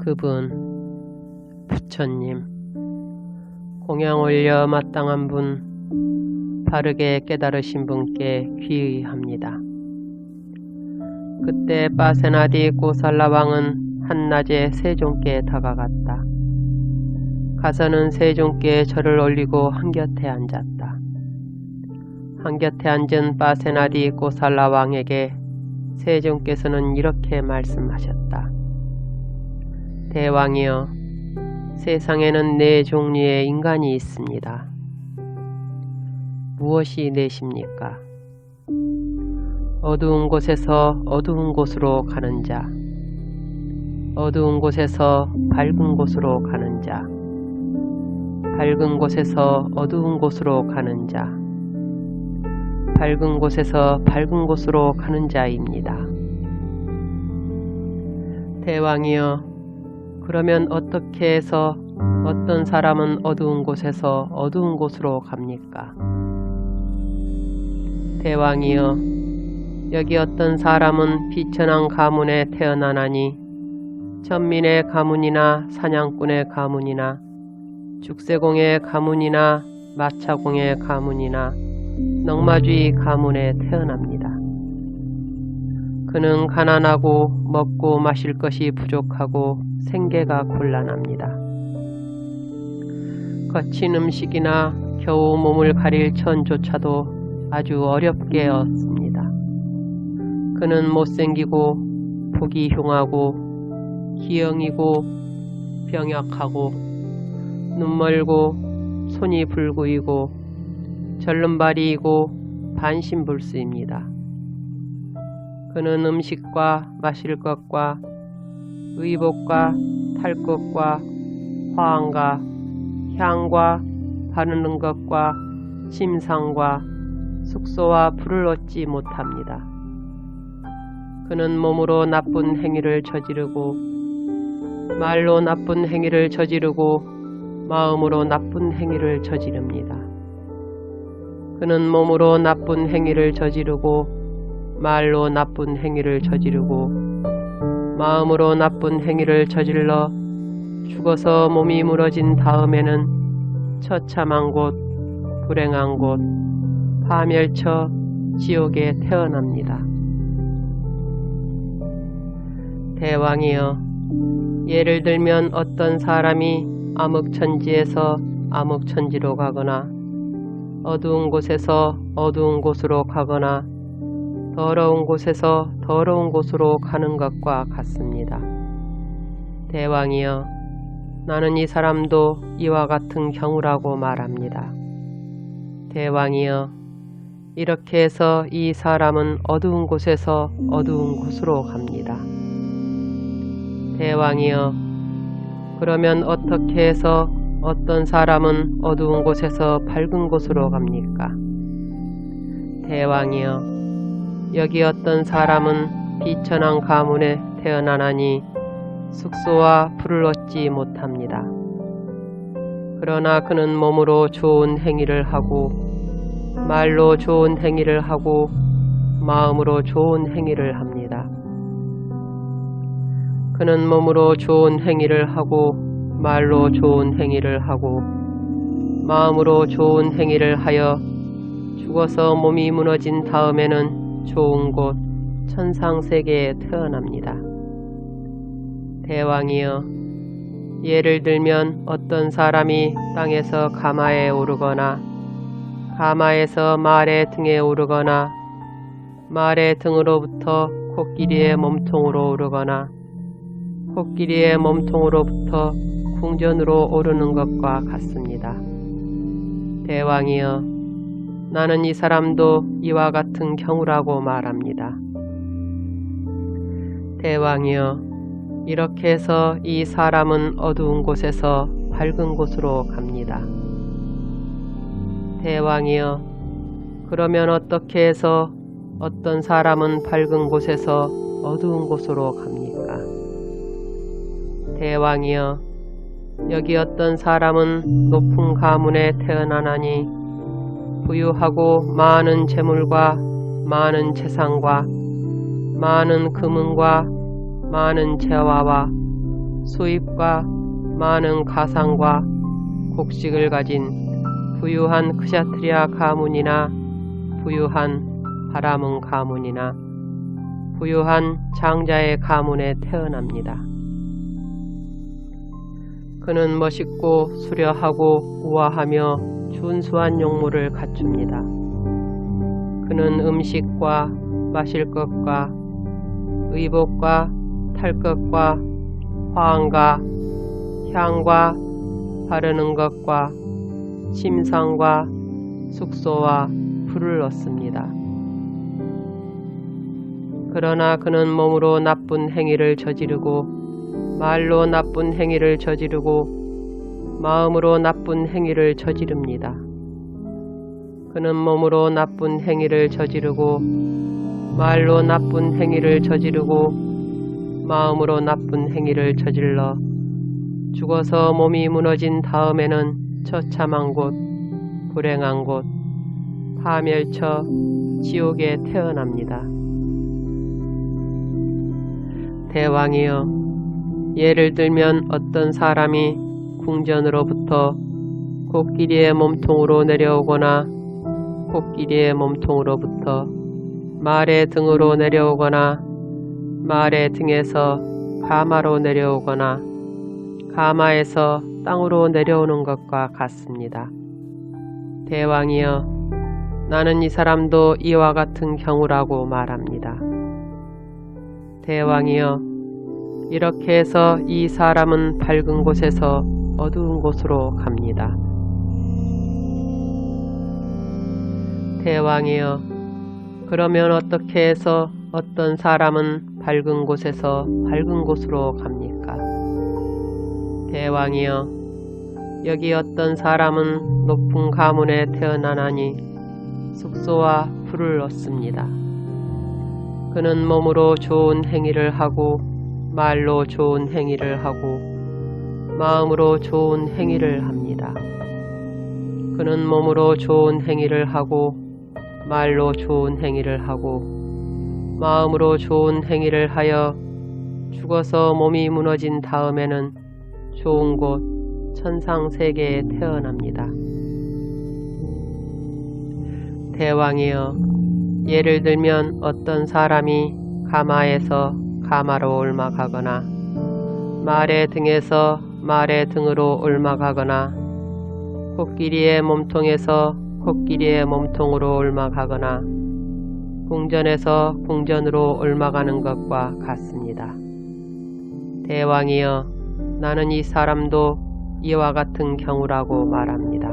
그분, 부처님, 공양 올려 마땅한 분, 바르게 깨달으신 분께 귀의합니다. 그때 빠세나디 고살라 왕은 한낮에 세존께 다가갔다. 가서는 세존께 절을 올리고 한곁에 앉았다. 한곁에 앉은 빠세나디 고살라 왕에게 세존께서는 이렇게 말씀하셨다. 대왕이여, 세상에는 네 종류의 인간이 있습니다. 무엇이 넷입니까? 어두운 곳에서 어두운 곳으로 가는 자, 어두운 곳에서 밝은 곳으로 가는 자, 밝은 곳에서 어두운 곳으로 가는 자, 밝은 곳에서 밝은 곳으로 가는 자입니다. 대왕이여, 그러면 어떻게 해서 어떤 사람은 어두운 곳에서 어두운 곳으로 갑니까? 대왕이여, 여기 어떤 사람은 비천한 가문에 태어나나니 천민의 가문이나 사냥꾼의 가문이나 죽세공의 가문이나 마차공의 가문이나 넉마주의 가문에 태어납니다. 그는 가난하고 먹고 마실 것이 부족하고 생계가 곤란합니다. 거친 음식이나 겨우 몸을 가릴 천조차도 아주 어렵게 얻습니다. 그는 못생기고 보기 흉하고 기형이고 병약하고 눈멀고 손이 불구이고 절름발이이고 반신불수입니다. 그는 음식과 마실 것과 의복과 탈 것과 화환과 향과 바르는 것과 침상과 숙소와 불을 얻지 못합니다. 그는 몸으로 나쁜 행위를 저지르고 말로 나쁜 행위를 저지르고 마음으로 나쁜 행위를 저지릅니다. 그는 몸으로 나쁜 행위를 저지르고 말로 나쁜 행위를 저지르고 마음으로 나쁜 행위를 저질러 죽어서 몸이 무너진 다음에는 처참한 곳, 불행한 곳, 파멸처, 지옥에 태어납니다. 대왕이여, 예를 들면 어떤 사람이 암흑천지에서 암흑천지로 가거나 어두운 곳에서 어두운 곳으로 가거나 더러운 곳에서 더러운 곳으로 가는 것과 같습니다. 대왕이여, 나는 이 사람도 이와 같은 경우라고 말합니다. 대왕이여, 이렇게 해서 이 사람은 어두운 곳에서 어두운 곳으로 갑니다. 대왕이여, 그러면 어떻게 해서 어떤 사람은 어두운 곳에서 밝은 곳으로 갑니까? 대왕이여, 여기 어떤 사람은 비천한 가문에 태어나나니 숙소와 불을 얻지 못합니다. 그러나 그는 몸으로 좋은 행위를 하고 말로 좋은 행위를 하고 마음으로 좋은 행위를 합니다. 그는 몸으로 좋은 행위를 하고 말로 좋은 행위를 하고 마음으로 좋은 행위를 하여 죽어서 몸이 무너진 다음에는 좋은 곳 천상세계에 태어납니다. 대왕이여, 예를 들면 어떤 사람이 땅에서 가마에 오르거나 가마에서 말의 등에 오르거나 말의 등으로부터 코끼리의 몸통으로 오르거나 코끼리의 몸통으로부터 궁전으로 오르는 것과 같습니다. 대왕이여, 나는 이 사람도 이와 같은 경우라고 말합니다. 대왕이여, 이렇게 해서 이 사람은 어두운 곳에서 밝은 곳으로 갑니다. 대왕이여, 그러면 어떻게 해서 어떤 사람은 밝은 곳에서 어두운 곳으로 갑니까? 대왕이여, 여기 어떤 사람은 높은 가문에 태어나나니 부유하고 많은 재물과 많은 재산과 많은 금은과 많은 재화와 수입과 많은 가상과 곡식을 가진 부유한 크샤트리아 가문이나 부유한 바라문 가문이나 부유한 장자의 가문에 태어납니다. 그는 멋있고 수려하고 우아하며 준수한 용모를 갖춥니다. 그는 음식과 마실 것과 의복과 탈 것과 화환과 향과 바르는 것과 침상과 숙소와 풀을 얻습니다. 그러나 그는 몸으로 나쁜 행위를 저지르고 말로 나쁜 행위를 저지르고 마음으로 나쁜 행위를 저지릅니다. 그는 몸으로 나쁜 행위를 저지르고 말로 나쁜 행위를 저지르고 마음으로 나쁜 행위를 저질러 죽어서 몸이 무너진 다음에는 처참한 곳, 불행한 곳, 파멸처, 지옥에 태어납니다. 대왕이여, 예를 들면 어떤 사람이 궁전으로부터 코끼리의 몸통으로 내려오거나 코끼리의 몸통으로부터 말의 등으로 내려오거나 말의 등에서 가마로 내려오거나 가마에서 땅으로 내려오는 것과 같습니다. 대왕이여, 나는 이 사람도 이와 같은 경우라고 말합니다. 대왕이여, 이렇게 해서 이 사람은 밝은 곳에서 어두운 곳으로 갑니다. 대왕이여, 그러면 어떻게 해서 어떤 사람은 밝은 곳에서 밝은 곳으로 갑니까? 대왕이여, 여기 어떤 사람은 높은 가문에 태어나나니 숙소와 풀을 얻습니다. 그는 몸으로 좋은 행위를 하고 말로 좋은 행위를 하고 마음으로 좋은 행위를 합니다. 그는 몸으로 좋은 행위를 하고 말로 좋은 행위를 하고 마음으로 좋은 행위를 하여 죽어서 몸이 무너진 다음에는 좋은 곳 천상세계에 태어납니다. 대왕이여, 예를 들면 어떤 사람이 가마에서 가마로 옮아가거나 말의 등에서 말의 등으로 옮아가거나 코끼리의 몸통에서 코끼리의 몸통으로 옮아가거나 궁전에서 궁전으로 옮아가는 것과 같습니다. 대왕이여, 나는 이 사람도 이와 같은 경우라고 말합니다.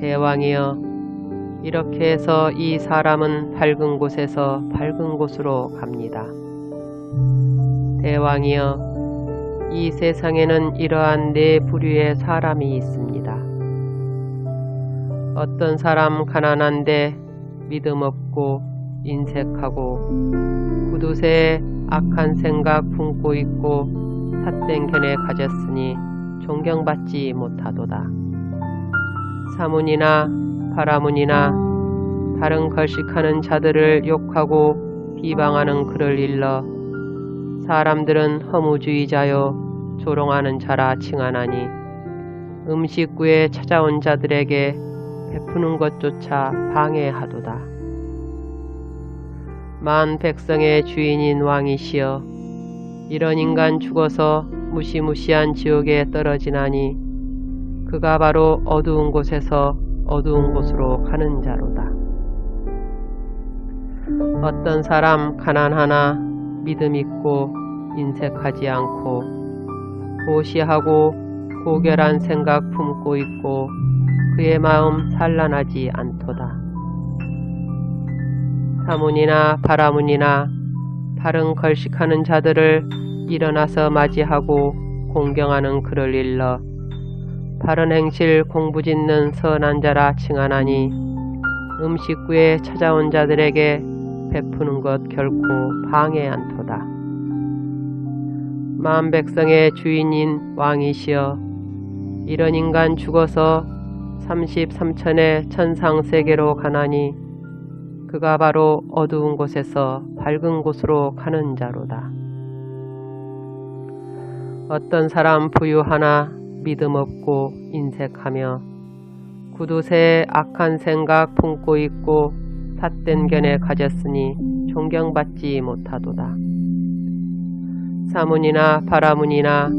대왕이여, 이렇게 해서 이 사람은 밝은 곳에서 밝은 곳으로 갑니다. 대왕이여, 이 세상에는 이러한 네 부류의 사람이 있습니다. 어떤 사람 가난한데 믿음 없고 인색하고 구두쇠에 악한 생각 품고 있고 삿된 견해 가졌으니 존경받지 못하도다. 사문이나 바라문이나 다른 걸식하는 자들을 욕하고 비방하는 글을 일러 사람들은 허무주의자요 조롱하는 자라 칭하나니 음식구에 찾아온 자들에게 베푸는 것조차 방해하도다. 만 백성의 주인인 왕이시여, 이런 인간 죽어서 무시무시한 지옥에 떨어지나니 그가 바로 어두운 곳에서 어두운 곳으로 가는 자로다. 어떤 사람 가난하나 믿음 있고 인색하지 않고 고시하고 고결한 생각 품고 있고 그의 마음 산란하지 않도다. 사문이나 바라문이나 다른 걸식하는 자들을 일어나서 맞이하고 공경하는 그를 일러 바른 행실 공부짓는 선한 자라 칭하나니 음식구에 찾아온 자들에게 베푸는 것 결코 방해 않도다. 만 백성의 주인인 왕이시여, 이런 인간 죽어서 33천의 천상세계로 가나니 그가 바로 어두운 곳에서 밝은 곳으로 가는 자로다. 어떤 사람 부유하나 믿음 없고 인색하며 구두쇠에 악한 생각 품고 있고 삿된 견해 가졌으니 존경받지 못하도다. 사문이나 바라문이나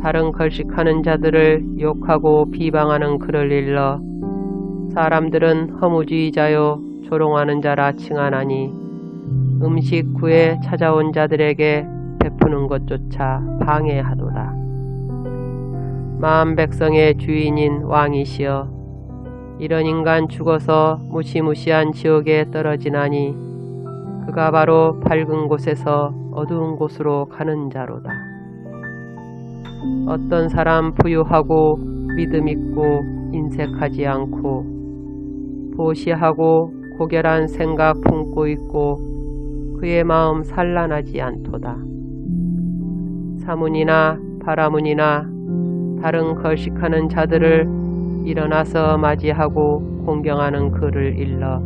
다른 걸식하는 자들을 욕하고 비방하는 그를 일러 사람들은 허무주의자요 조롱하는 자라 칭하나니 음식 구에 찾아온 자들에게 베푸는 것조차 방해하도다. 마음 백성의 주인인 왕이시여 이런 인간 죽어서 무시무시한 지옥에 떨어지나니 그가 바로 밝은 곳에서 어두운 곳으로 가는 자로다. 어떤 사람 부유하고 믿음 있고 인색하지 않고 보시하고 고결한 생각 품고 있고 그의 마음 산란하지 않도다. 사문이나 바라문이나 다른 걸식하는 자들을 일어나서 맞이하고 공경하는 그를 일러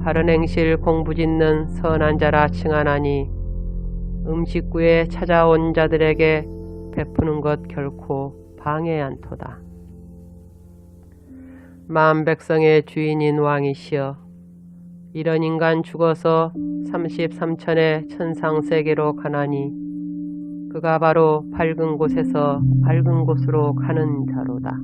바른 행실 공부짓는 선한 자라 칭하나니 음식구에 찾아온 자들에게 베푸는 것 결코 방해 않도다. 마음 백성의 주인인 왕이시여 이런 인간 죽어서 33천의 천상세계로 가나니 그가 바로 밝은 곳에서 밝은 곳으로 가는 자로다.